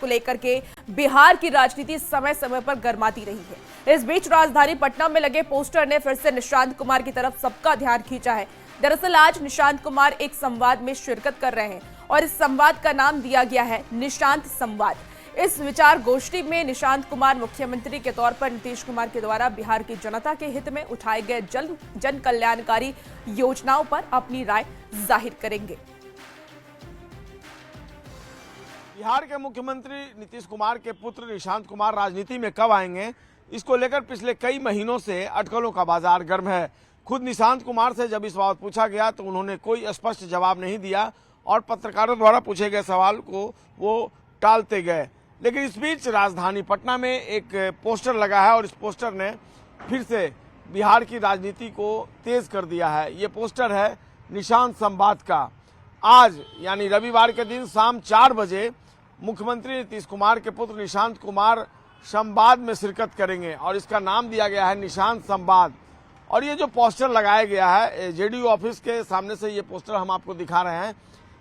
को लेकर के बिहार की राजनीति समय समय पर गर्माती रही है। इस बीच राजधानी पटना में लगे पोस्टर ने फिर से निशांत कुमार की तरफ सबका ध्यान खींचा है। दरअसल आज निशांत कुमार एक संवाद में शिरकत कर रहे हैं और इस संवाद का नाम दिया गया है निशांत संवाद। इस विचार गोष्ठी में निशांत कुमार मुख्यमंत्री के तौर पर नीतीश कुमार के द्वारा बिहार की जनता के हित में उठाए गए जन कल्याणकारी योजनाओं पर अपनी राय जाहिर करेंगे। बिहार के मुख्यमंत्री नीतीश कुमार के पुत्र निशांत कुमार राजनीति में कब आएंगे, इसको लेकर पिछले कई महीनों से अटकलों का बाजार गर्म है। खुद निशांत कुमार से जब इस बात पूछा गया तो उन्होंने कोई स्पष्ट जवाब नहीं दिया और पत्रकारों द्वारा पूछे गए सवाल को वो टालते गए। लेकिन इस बीच राजधानी पटना में एक पोस्टर लगा है और इस पोस्टर ने फिर से बिहार की राजनीति को तेज कर दिया है। ये पोस्टर है निशांत संवाद का। आज यानी रविवार के दिन शाम 4 बजे मुख्यमंत्री नीतीश कुमार के पुत्र निशांत कुमार संवाद में शिरकत करेंगे और इसका नाम दिया गया है निशांत संवाद। और ये जो पोस्टर लगाया गया है जेडीयू ऑफिस के सामने से ये पोस्टर हम आपको दिखा रहे हैं,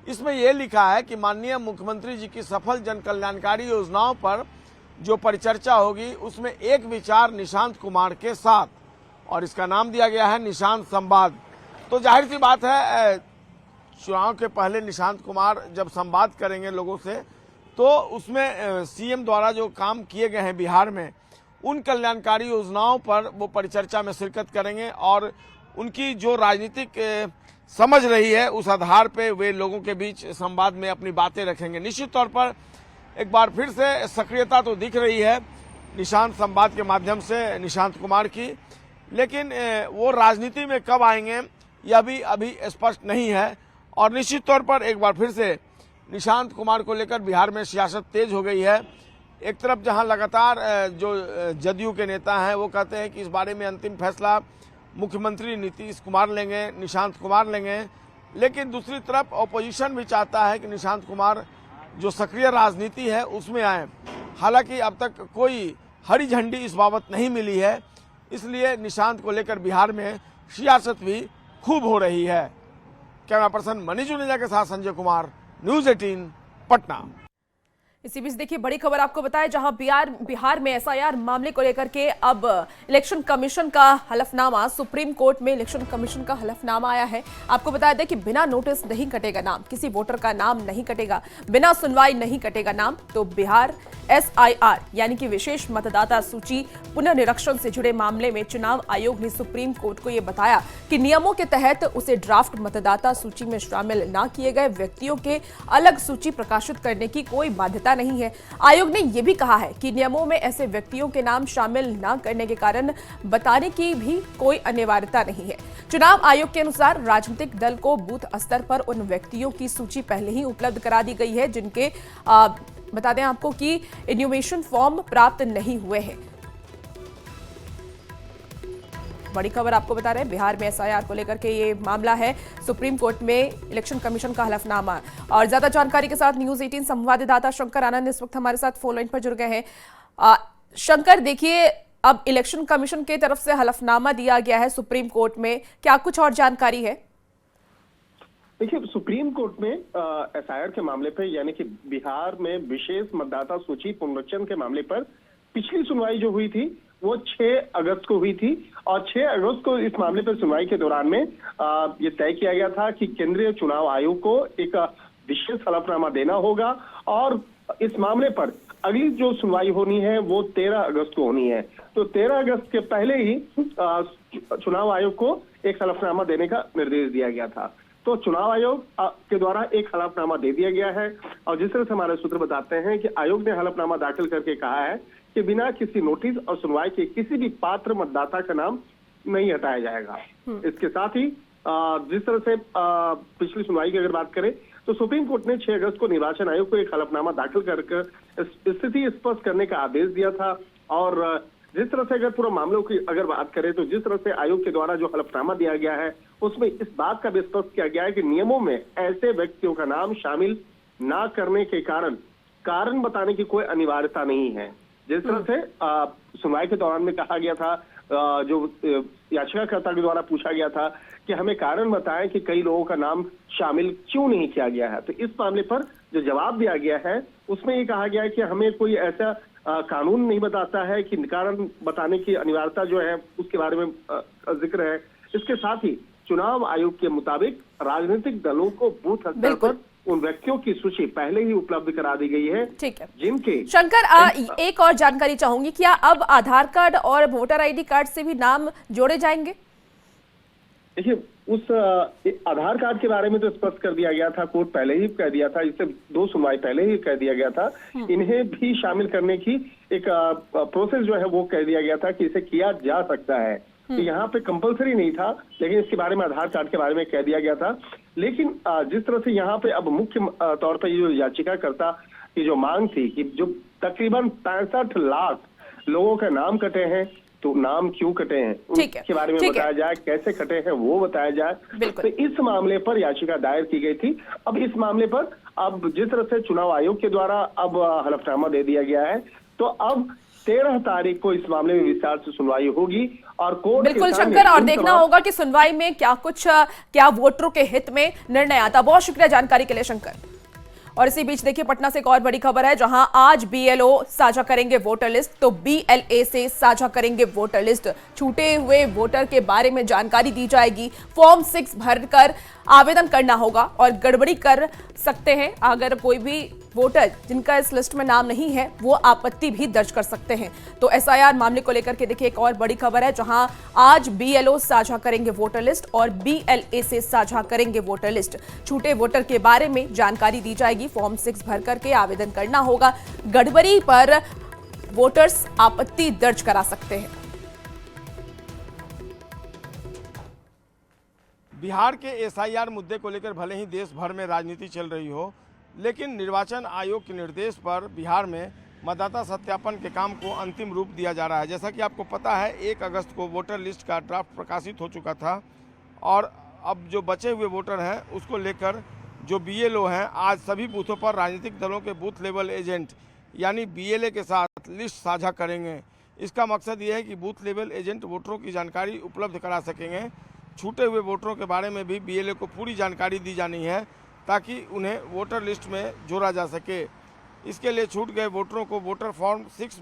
इसमें यह लिखा है कि माननीय मुख्यमंत्री जी की सफल जन कल्याणकारी योजनाओं पर जो परिचर्चा होगी उसमें एक विचार निशांत कुमार के साथ, और इसका नाम दिया गया है निशांत संवाद। तो जाहिर सी बात है चुनाव के पहले निशांत कुमार जब संवाद करेंगे लोगों से तो उसमें सीएम द्वारा जो काम किए गए हैं बिहार में उन कल्याणकारी योजनाओं पर वो परिचर्चा में शिरकत करेंगे और उनकी जो राजनीतिक समझ रही है उस आधार पे वे लोगों के बीच संवाद में अपनी बातें रखेंगे। निश्चित तौर पर एक बार फिर से सक्रियता तो दिख रही है निशांत संवाद के माध्यम से निशांत कुमार की, लेकिन वो राजनीति में कब आएंगे यह भी अभी स्पष्ट नहीं है। और निश्चित तौर पर एक बार फिर से निशांत कुमार को लेकर बिहार में सियासत तेज हो गई है। एक तरफ जहां लगातार जो जदयू के नेता हैं वो कहते हैं कि इस बारे में अंतिम फैसला मुख्यमंत्री नीतीश कुमार लेंगे, निशांत कुमार लेंगे, लेकिन दूसरी तरफ ऑपोजिशन भी चाहता है कि निशांत कुमार जो सक्रिय राजनीति है उसमें आए। हालांकि अब तक कोई हरी झंडी इस बाबत नहीं मिली है, इसलिए निशांत को लेकर बिहार में सियासत भी खूब हो रही है। कैमरा पर्सन मनीष जुनेजा के साथ संजय कुमार, न्यूज़ 18 पटना। इसी बीच देखिए बड़ी खबर आपको बताएं, जहां बिहार में एसआईआर मामले को लेकर के अब इलेक्शन कमीशन का हलफनामा, सुप्रीम कोर्ट में इलेक्शन कमीशन का हलफनामा आया है। आपको बता दें कि बिना नोटिस नहीं कटेगा नाम, किसी वोटर का नाम नहीं कटेगा, बिना सुनवाई नहीं कटेगा नाम। तो बिहार एसआईआर यानी कि विशेष मतदाता सूची पुनर्निरीक्षण से जुड़े मामले में चुनाव आयोग ने सुप्रीम कोर्ट को यह बताया कि नियमों के तहत उसे ड्राफ्ट मतदाता सूची में शामिल न किए गए व्यक्तियों के अलग सूची प्रकाशित करने की कोई बाध्यता नहीं है। आयोग ने यह भी कहा है कि नियमों में ऐसे व्यक्तियों के नाम शामिल न करने के कारण बताने की भी कोई अनिवार्यता नहीं है। चुनाव आयोग के अनुसार राजनीतिक दल को बूथ स्तर पर उन व्यक्तियों की सूची पहले ही उपलब्ध करा दी गई है जिनके बता दें आपको कि इन्यूमेशन फॉर्म प्राप्त नहीं हुए हैं। बड़ी खबर आपको बता रहे हैं, बिहार में एसआईआर को लेकर के ये मामला है, सुप्रीम कोर्ट में इलेक्शन कमीशन का हलफनामा। और ज्यादा जानकारी के साथ न्यूज़ 18 संवाददाता शंकर आनंद इस वक्त हमारे साथ फोन लाइन पर जुड़ गए हैं। शंकर, देखिए अब इलेक्शन कमीशन की तरफ से हलफनामा दिया गया है सुप्रीम कोर्ट में, क्या कुछ और जानकारी है? देखिए सुप्रीम कोर्ट में एसआईआर के मामले पर यानी कि बिहार में विशेष मतदाता सूची पुनरीक्षण के मामले पर पिछली सुनवाई जो हुई थी वो 6 अगस्त को हुई थी और 6 अगस्त को इस मामले पर सुनवाई के दौरान में ये तय किया गया था कि केंद्रीय चुनाव आयोग को एक विशेष हलफनामा देना होगा और इस मामले पर अगली जो सुनवाई होनी है वो 13 अगस्त को होनी है। तो 13 अगस्त के पहले ही चुनाव आयोग को एक हलफनामा देने का निर्देश दिया गया था। तो चुनाव आयोग के द्वारा एक हलफनामा दे दिया गया है और जिस तरह से हमारे सूत्र बताते हैं कि आयोग ने हलफनामा दाखिल करके कहा है कि बिना किसी नोटिस और सुनवाई के किसी भी पात्र मतदाता का नाम नहीं हटाया जाएगा। इसके साथ ही जिस तरह से पिछली सुनवाई की अगर बात करें तो सुप्रीम कोर्ट ने 6 अगस्त को निर्वाचन आयोग को एक हलफनामा दाखिल कर स्थिति स्पष्ट करने का आदेश दिया था। और जिस तरह से अगर पूरा मामलों की अगर बात करें तो जिस तरह से आयोग के द्वारा जो हलफनामा दिया गया है उसमें इस बात का भी स्पष्ट किया गया है कि नियमों में ऐसे व्यक्तियों का नाम शामिल ना करने के कारण बताने की कोई अनिवार्यता नहीं है। जिस तरह से सुनवाई के दौरान में कहा गया था, जो याचिकाकर्ता के द्वारा पूछा गया था कि हमें कारण बताएं कि कई लोगों का नाम शामिल क्यों नहीं किया गया है, तो इस मामले पर जो जवाब दिया गया है उसमें ये कहा गया है कि हमें कोई ऐसा कानून नहीं बताता है कि कारण बताने की अनिवार्यता जो है उसके बारे में जिक्र है। इसके साथ ही चुनाव आयोग के मुताबिक राजनीतिक दलों को बूथ स्तर पर उन व्यक्तियों की सूची पहले ही उपलब्ध करा दी गई है। ठीक है जिनके शंकर, एक और जानकारी चाहूंगी, क्या अब आधार कार्ड और वोटर आईडी कार्ड से भी नाम जोड़े जाएंगे? देखिए, उस आधार कार्ड के बारे में तो स्पष्ट कर दिया गया था, कोर्ट पहले ही कह दिया था, इससे 2 सुनवाई पहले ही कह दिया गया था। इन्हें भी शामिल करने की एक प्रोसेस जो है वो कह दिया गया था कि इसे किया जा सकता है। तो यहाँ पे कंपलसरी नहीं था, लेकिन इसके बारे में आधार कार्ड के बारे में कह दिया गया था। लेकिन जिस तरह से यहाँ पे अब मुख्य तौर पर जो याचिकाकर्ता की जो मांग थी कि जो तकरीबन 65 लाख लोगों के नाम कटे हैं, तो नाम क्यों कटे हैं उसके बारे में बताया जाए, कैसे कटे हैं वो बताया जाए। तो इस मामले पर याचिका दायर की गई थी। अब इस मामले पर अब जिस तरह से चुनाव आयोग के द्वारा अब हलफनामा दे दिया गया है, तो अब 13 तारीख को इस मामले में विस्तार से सुनवाई होगी और कोर्ट बिल्कुल शंकर, और देखना होगा कि सुनवाई में क्या वोटरों के हित में निर्णय आता। बहुत शुक्रिया जानकारी के लिए शंकर। और इसी बीच देखिए पटना से एक और बड़ी खबर है, जहां आज बीएलओ साझा करेंगे वोटर लिस्ट, तो बीएलए से साझा करेंगे वोटर लिस्ट। छूटे हुए वोटर के बारे में जानकारी दी जाएगी। फॉर्म 6 भरकर आवेदन करना होगा और गड़बड़ी कर सकते हैं अगर कोई भी वोटर जिनका इस लिस्ट में नाम नहीं है, वो आपत्ति भी दर्ज कर सकते हैं। तो एसआईआर मामले को लेकर के देखिए एक और बड़ी खबर है, जहां आज बीएलओ साझा करेंगे वोटर लिस्ट और बीएलए से साझा करेंगे वोटर लिस्ट। छूटे वोटर के बारे में जानकारी दी जाएगी। फॉर्म 6 भर करके आवेदन करना होगा। गड़बड़ी पर वोटर्स आपत्ति दर्ज करा सकते हैं। बिहार के एसआईआर मुद्दे को लेकर भले ही देश भर में राजनीति चल रही हो, लेकिन निर्वाचन आयोग के निर्देश पर बिहार में मतदाता सत्यापन के काम को अंतिम रूप दिया जा रहा है। जैसा कि आपको पता है, 1 अगस्त को वोटर लिस्ट का ड्राफ्ट प्रकाशित हो चुका था और अब जो बचे हुए वोटर हैं उसको लेकर जो बीएलओ हैं आज सभी बूथों पर राजनीतिक दलों के बूथ लेवल एजेंट यानी बीएलए के साथ लिस्ट साझा करेंगे। इसका मकसद ये है कि बूथ लेवल एजेंट वोटरों की जानकारी उपलब्ध करा सकेंगे। छूटे हुए वोटरों के बारे में भी बीएलए को पूरी जानकारी दी जानी है ताकि उन्हें वोटर लिस्ट में जोड़ा जा सके। इसके लिए छूट गए वोटरों को वोटर फॉर्म 6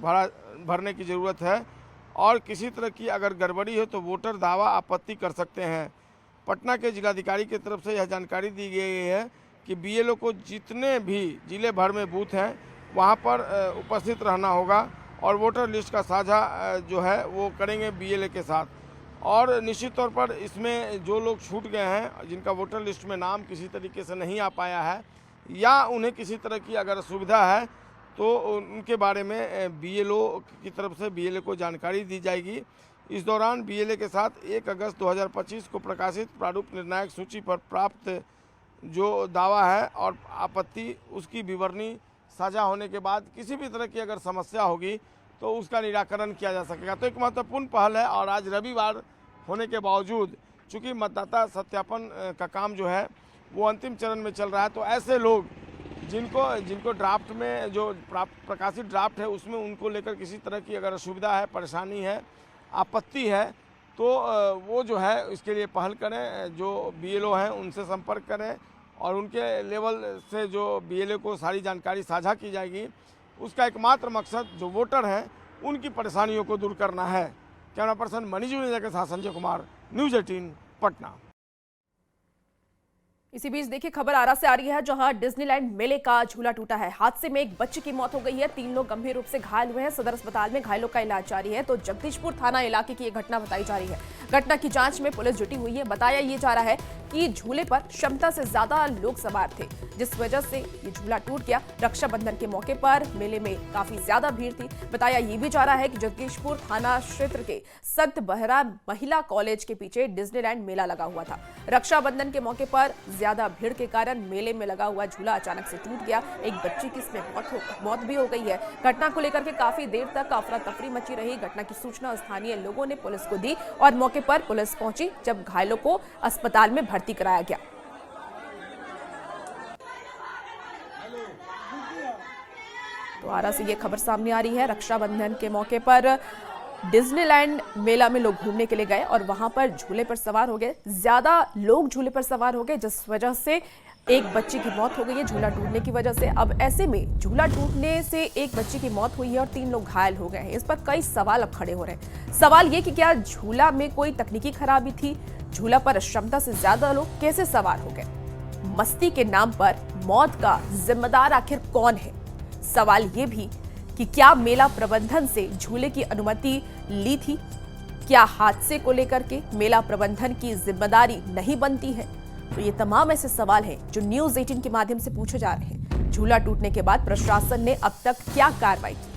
भरने की ज़रूरत है और किसी तरह की अगर गड़बड़ी हो तो वोटर दावा आपत्ति कर सकते हैं। पटना के जिलाधिकारी की तरफ से यह जानकारी दी गई है कि बीएलओ को जितने भी जिले भर में बूथ हैं वहां पर उपस्थित रहना होगा और वोटर लिस्ट का साझा जो है वो करेंगे बीएलए के साथ। और निश्चित तौर पर इसमें जो लोग छूट गए हैं, जिनका वोटर लिस्ट में नाम किसी तरीके से नहीं आ पाया है या उन्हें किसी तरह की अगर सुविधा है, तो उनके बारे में बीएलओ की तरफ से बीएलए को जानकारी दी जाएगी। इस दौरान बीएलए के साथ 1 अगस्त 2025 को प्रकाशित प्रारूप निर्णायक सूची पर प्राप्त जो दावा है और आपत्ति, उसकी विवरणी साझा होने के बाद किसी भी तरह की अगर समस्या होगी तो उसका निराकरण किया जा सकेगा। तो एक महत्वपूर्ण पहल है और आज रविवार होने के बावजूद चूँकि मतदाता सत्यापन का काम जो है वो अंतिम चरण में चल रहा है, तो ऐसे लोग जिनको ड्राफ्ट में जो प्रकाशित ड्राफ्ट है उसमें उनको लेकर किसी तरह की अगर असुविधा है, परेशानी है, आपत्ति है, तो वो जो है इसके लिए पहल करें। जो बीएलओ हैं उनसे संपर्क करें और उनके लेवल से जो बीएलओ को सारी जानकारी साझा की जाएगी। उसका एकमात्र मकसद जो वोटर हैं उनकी परेशानियों को दूर करना है। कैमरा पर्सन मनीष जुनेजा के साथ संजय कुमार, न्यूज़ 18 पटना। इसी बीच देखिए खबर आरा से आ रही है, जहां डिज्नीलैंड मेले का झूला टूटा है। हादसे में एक बच्चे की मौत हो गई है, 3 लोग गंभीर रूप से घायल हुए हैं। सदर अस्पताल में घायलों का इलाज जारी है। तो जगदीशपुर थाना इलाके की यह घटना बताई जा रही है। घटना की जांच में पुलिस जुटी हुई है। बताया ये जा रहा है कि झूले पर क्षमता से ज्यादा लोग सवार थे, जिस वजह से ये झूला टूट गया। रक्षाबंधन के मौके पर मेले में काफी ज्यादा भीड़ थी। बताया ये भी जा रहा है कि जगदीशपुर थाना क्षेत्र के संत बहरा महिला कॉलेज के पीछे डिज्नीलैंड मेला लगा हुआ था। रक्षाबंधन के मौके पर ज्यादा भीड़ के कारण मेले में लगा हुआ झूला अचानक से टूट गया। एक बच्ची की इसमें मौत भी हो गई है। घटना को लेकर के काफी देर तक अफरा तफरी मची रही। घटना की सूचना स्थानीय लोगों ने पुलिस को दी और मौके पर पुलिस पहुंची जब घायलों को अस्पताल में भर्ती कराया गया। तो आरा से ये खबर सामने आ रही है। रक्षाबंधन के मौके पर डिज्नीलैंड मेला में लोग घूमने के लिए गए और वहां पर झूले पर सवार हो गए। ज्यादा लोग झूले पर सवार हो गए, जिस वजह से एक बच्चे की मौत हो गई है झूला टूटने की वजह से। अब ऐसे में झूला टूटने से एक बच्चे की मौत हुई है और 3 लोग घायल हो गए हैं। इस पर कई सवाल अब खड़े हो रहे हैं। सवाल ये कि क्या झूला में कोई तकनीकी खराबी थी, झूला पर क्षमता से ज्यादा लोग कैसे सवार हो गए, मस्ती के नाम पर मौत का जिम्मेदार आखिर कौन है। सवाल ये भी कि क्या मेला प्रबंधन से झूले की अनुमति ली थी, क्या हादसे को लेकर के मेला प्रबंधन की जिम्मेदारी नहीं बनती है। तो ये तमाम ऐसे सवाल हैं जो न्यूज़ 18 के माध्यम से पूछे जा रहे हैं। झूला टूटने के बाद प्रशासन ने अब तक क्या कार्रवाई की,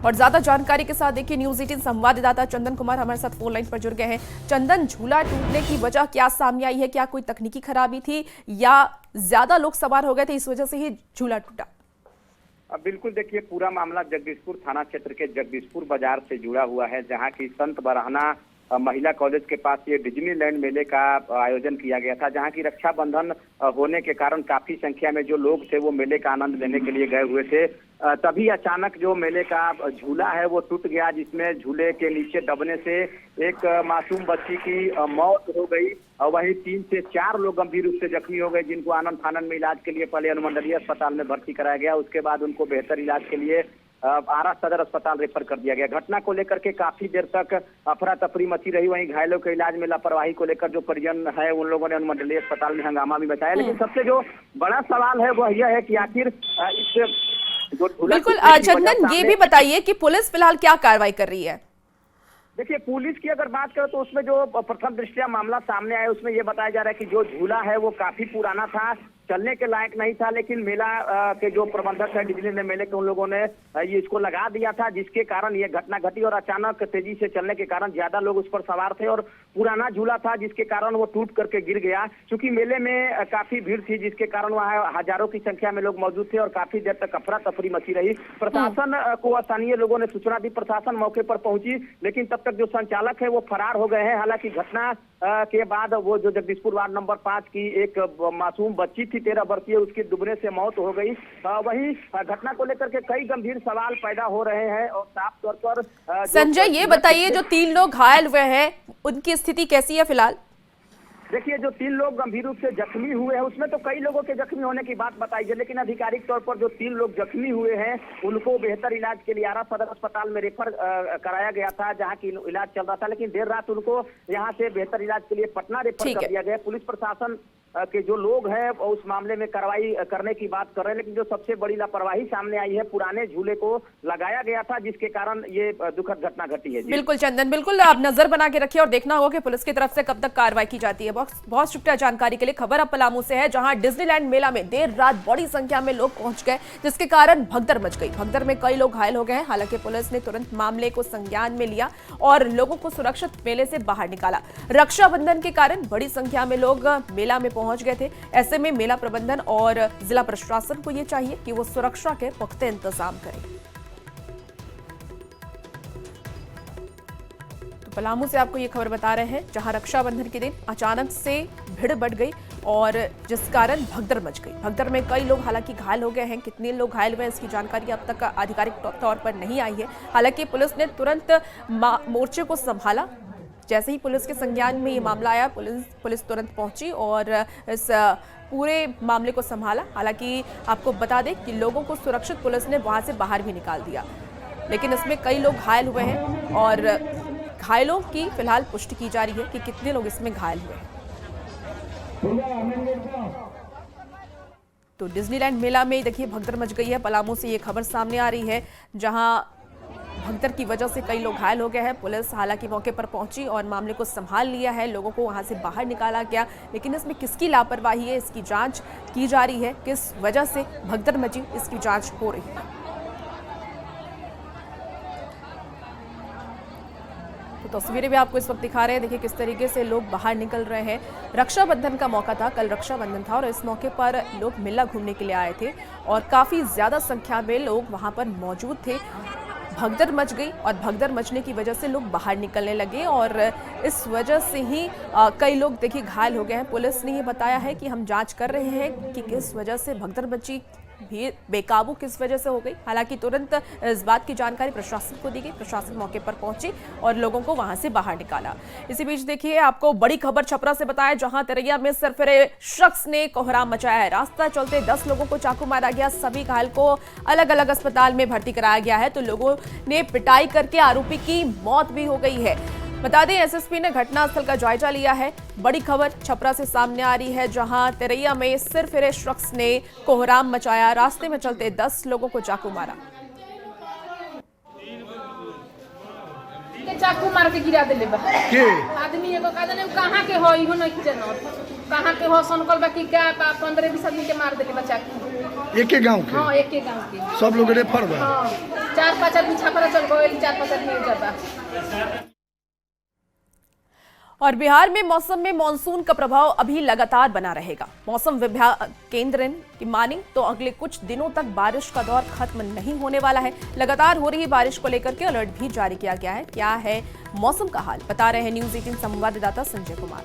और ज्यादा जानकारी के साथ देखिए न्यूज़ 18 संवाददाता चंदन कुमार हमारे साथ फोन लाइन पर जुड़ गए हैं। चंदन, झूला टूटने की वजह क्या सामने आई है? क्या कोई तकनीकी खराबी थी या ज्यादा लोग सवार हो गए थे, इस वजह से ही झूला टूटा? बिल्कुल, देखिए पूरा मामला जगदीशपुर थाना क्षेत्र के जगदीशपुर बाजार से जुड़ा हुआ है, जहां की संत बरहना महिला कॉलेज के पास ये डिज्नीलैंड मेले का आयोजन किया गया था, जहां की रक्षाबंधन होने के कारण काफी संख्या में जो लोग थे वो मेले का आनंद लेने के लिए गए हुए थे। तभी अचानक जो मेले का झूला है वो टूट गया, जिसमें झूले के नीचे दबने से एक मासूम बच्ची की मौत हो गई और वहीं 3 से 4 लोग गंभीर रूप से जख्मी हो गए, जिनको आनंद फानंद में इलाज के लिए पहले अनुमंडलीय अस्पताल में भर्ती कराया गया। उसके बाद उनको बेहतर इलाज के लिए आरा सदर अस्पताल रेफर कर दिया गया। घटना को लेकर के काफी देर तक अफरा तफरी मची रही। वहीं घायलों के इलाज में लापरवाही को लेकर जो परिजन है उन लोगों ने अनुमंडलीय अस्पताल में हंगामा भी मचाया। लेकिन सबसे जो बड़ा सवाल है वह यह है कि आखिर इस बिल्कुल चंदन, ये भी बताइए कि पुलिस फिलहाल क्या कार्रवाई कर रही है? देखिए, पुलिस की अगर बात करें तो उसमें जो प्रथम दृष्टया मामला सामने आया उसमें ये बताया जा रहा है कि जो झूला है वो काफी पुराना था, चलने के लायक नहीं था, लेकिन मेला के जो प्रबंधक है डिज्नीलैंड मेले के उन लोगों ने ये इसको लगा दिया था, जिसके कारण ये घटना घटी और अचानक तेजी से चलने के कारण ज्यादा लोग उस पर सवार थे और पुराना झूला था जिसके कारण वो टूट करके गिर गया। क्योंकि मेले में काफी भीड़ थी जिसके कारण वहाँ हजारों की संख्या में लोग मौजूद थे और काफी देर तक अफरा तफरी मची रही। प्रशासन को स्थानीय लोगों ने सूचना दी, प्रशासन मौके पर पहुंची, लेकिन तब तक जो संचालक है वो फरार हो गए हैं। हालांकि घटना के बाद वो जो जगदीशपुर वार्ड नंबर 5 की एक मासूम बच्ची थी 13 वर्षीय, उसकी डूबने से मौत हो गई। वहीं घटना को लेकर के कई गंभीर सवाल पैदा हो रहे हैं और साफ तौर पर संजय ये बताइए, जो 3 लोग घायल हुए हैं उनकी स्थिति कैसी है फिलहाल? देखिए, जो 3 लोग गंभीर रूप से जख्मी हुए हैं उसमें तो कई लोगों के जख्मी होने की बात बताई गई, लेकिन आधिकारिक तौर पर जो 3 लोग जख्मी हुए हैं उनको बेहतर इलाज के लिए आरा सदर अस्पताल में रेफर कराया गया था, जहां की इलाज चल रहा था। लेकिन देर रात उनको यहां से बेहतर इलाज के लिए पटना रेफर कर दिया गया। पुलिस प्रशासन के जो लोग हैं उस मामले में कार्रवाई करने की बात कर रहे हैं, लेकिन जो सबसे बड़ी लापरवाही सामने आई है, पुराने झूले को लगाया गया था जिसके कारण ये दुखद घटना घटी है। बिल्कुल चंदन, बिल्कुल आप नजर बना के रखिए और देखना होगा कि पुलिस की तरफ से कब तक कार्रवाई की जाती है। बहुत शुक्रिया जानकारी के लिए। खबर अब पलामू से है, जहां डिज्नीलैंड मेला में देर रात बड़ी संख्या में लोग पहुंच गए, जिसके कारण भगदड़ मच गई। भगदड़ में कई लोग घायल हो गए हैं। हालांकि पुलिस ने तुरंत मामले को संज्ञान में लिया और लोगों को सुरक्षित मेले से बाहर निकाला। रक्षाबंधन के कारण बड़ी संख्या में लोग मेला में पहुंच गए थे। ऐसे में मेला प्रबंधन और जिला प्रशासन को यह चाहिए कि वो सुरक्षा के पुख्ते इंतजाम करें। तो पलामू से आपको ये खबर बता रहे हैं, जहां रक्षाबंधन के दिन अचानक से भीड़ बढ़ गई और जिस कारण भगदड़ मच गई। भगदड़ में कई लोग हालांकि घायल हो गए हैं। कितने लोग घायल हुए इसकी जानकारी अब तक आधिकारिक तौर पर नहीं आई है। हालांकि पुलिस ने तुरंत मोर्चे को संभाला। जैसे ही पुलिस के संज्ञान में ये मामला आया, पुलिस तुरंत पहुंची और इस पूरे मामले को संभाला। हालांकि आपको बता दें कि लोगों को सुरक्षित पुलिस ने वहां से बाहर भी निकाल दिया, लेकिन इसमें कई लोग घायल हुए हैं और घायलों की फिलहाल पुष्टि की जा रही है कि कितने लोग इसमें घायल हुए हैं। तो डिज्नीलैंड मेला में देखिए भगदड़ मच गई है। पलामू से ये खबर सामने आ रही है, जहां भगदड़ की वजह से कई लोग घायल हो गए हैं। पुलिस हालांकि मौके पर पहुंची और मामले को संभाल लिया है। लोगों को वहां से बाहर निकाला गया, लेकिन इसमें किसकी लापरवाही है इसकी जांच की जा रही है। किस वजह से भगदड़ मची इसकी जांच हो रही है। तो तस्वीरें भी आपको इस वक्त दिखा रहे हैं। देखिए किस तरीके से लोग बाहर निकल रहे हैं। रक्षाबंधन का मौका था, कल रक्षाबंधन था और इस मौके पर लोग मेला घूमने के लिए आए थे और काफी ज्यादा संख्या में लोग वहां पर मौजूद थे। भगदड़ मच गई और भगदड़ मचने की वजह से लोग बाहर निकलने लगे और इस वजह से ही कई लोग देखिए घायल हो गए हैं। पुलिस ने ये बताया है कि हम जांच कर रहे हैं कि किस वजह से भगदड़ मची, भीड़ बेकाबू किस वजह से हो गई। हालांकि तुरंत इस बात की जानकारी प्रशासन को दी गई, प्रशासन मौके पर पहुंची और लोगों को वहां से बाहर निकाला। इसी बीच देखिए आपको बड़ी खबर छपरा से बताया, जहां तिरैया में सरफिरे शख्स ने कोहराम मचाया है। रास्ता चलते 10 लोगों को चाकू मारा गया, सभी घायल को अलग अलग अस्पताल में भर्ती कराया गया है। तो लोगों ने पिटाई करके आरोपी की मौत भी हो गई है। बता दें एसएसपी ने घटनास्थल का जायजा लिया है। बड़ी खबर छपरा से सामने आ रही है, जहां तिरैया में सिरफिरे शख्स ने कोहराम मचाया, रास्ते में चलते 10 लोगों को चाकू मारा। चाकू मार के गिरा दिले बा के आदमी एगो का जाने कहां के हो इहो नहीं जानत, कहां के हो सनकल बा की क्या 15-20 आदमी के मार दिले बा चाकू। एक गांव के? हां एक गांव के सब लोग रेफर बा। हां 4-5 आदमी छपरा चल गए, 4-5 आदमी जाता। और बिहार में मौसम में मानसून का प्रभाव अभी लगातार बना रहेगा। मौसम विभाग केंद्र की माने तो अगले कुछ दिनों तक बारिश का दौर खत्म नहीं होने वाला है। लगातार हो रही बारिश को लेकर के अलर्ट भी जारी किया गया है। क्या है मौसम का हाल, बता रहे हैं न्यूज़ 18 संवाददाता संजय कुमार।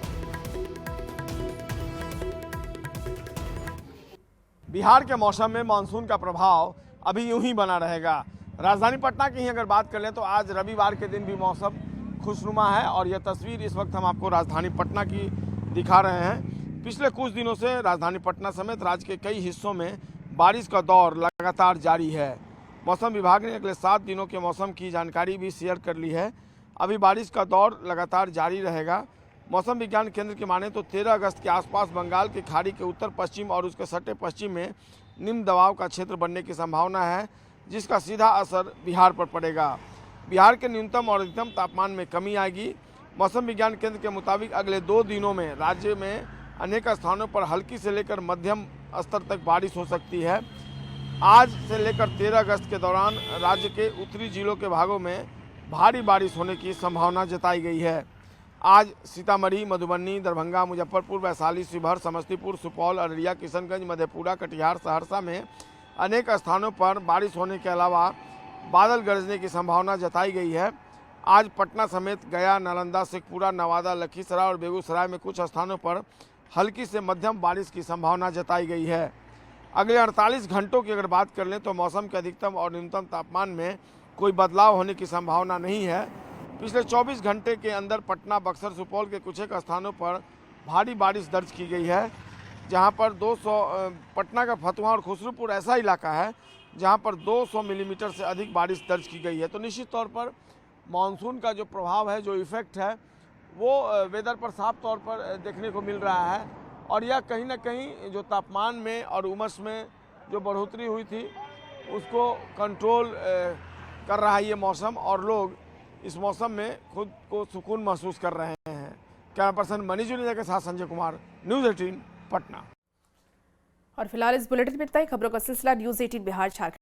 बिहार के मौसम में मानसून का प्रभाव अभी यूं ही बना रहेगा। राजधानी पटना की ही अगर बात कर लें तो आज रविवार के दिन भी मौसम खुशनुमा है और यह तस्वीर इस वक्त हम आपको राजधानी पटना की दिखा रहे हैं। पिछले कुछ दिनों से राजधानी पटना समेत राज्य के कई हिस्सों में बारिश का दौर लगातार जारी है। मौसम विभाग ने अगले 7 दिनों के मौसम की जानकारी भी शेयर कर ली है। अभी बारिश का दौर लगातार जारी रहेगा। मौसम विज्ञान केंद्र की माने तो 13 अगस्त के आसपास बंगाल की खाड़ी के उत्तर पश्चिम और उसके सटे पश्चिम में निम्न दबाव का क्षेत्र बनने की संभावना है, जिसका सीधा असर बिहार पर पड़ेगा। बिहार के न्यूनतम और अधिकतम तापमान में कमी आएगी। मौसम विज्ञान केंद्र के मुताबिक अगले 2 दिनों में राज्य में अनेक स्थानों पर हल्की से लेकर मध्यम स्तर तक बारिश हो सकती है। आज से लेकर 13 अगस्त के दौरान राज्य के उत्तरी जिलों के भागों में भारी बारिश होने की संभावना जताई गई है। आज सीतामढ़ी, मधुबनी, दरभंगा, मुजफ्फरपुर, वैशाली, शिवहर, समस्तीपुर, सुपौल, अररिया, किशनगंज, मधेपुरा, कटिहार, सहरसा में अनेक स्थानों पर बारिश होने के अलावा बादल गरजने की संभावना जताई गई है। आज पटना समेत गया, नालंदा, शेखपुरा, नवादा, लखीसराय और बेगूसराय में कुछ स्थानों पर हल्की से मध्यम बारिश की संभावना जताई गई है। अगले 48 घंटों की अगर बात कर लें तो मौसम के अधिकतम और न्यूनतम तापमान में कोई बदलाव होने की संभावना नहीं है। पिछले 24 घंटे के अंदर पटना, बक्सर, सुपौल के कुछ एक स्थानों पर भारी बारिश दर्ज की गई है, जहां पर 200 पटना का फतुहा और खुसरूपुर ऐसा इलाका है जहां पर 200 मिलीमीटर से अधिक बारिश दर्ज की गई है। तो निश्चित तौर पर मानसून का जो प्रभाव है, जो इफ़ेक्ट है, वो वेदर पर साफ तौर पर देखने को मिल रहा है। और यह कहीं ना कहीं जो तापमान में और उमस में जो बढ़ोतरी हुई थी उसको कंट्रोल कर रहा है ये मौसम, और लोग इस मौसम में खुद को सुकून महसूस कर रहे हैं। कैमरा पर्सन मनीष जुनेजा के साथ संजय कुमार, न्यूज़ 18 पटना। और फिलहाल इस बुलेटिन में इतना ही। खबरों का सिलसिला न्यूज़ 18 बिहार झारखंड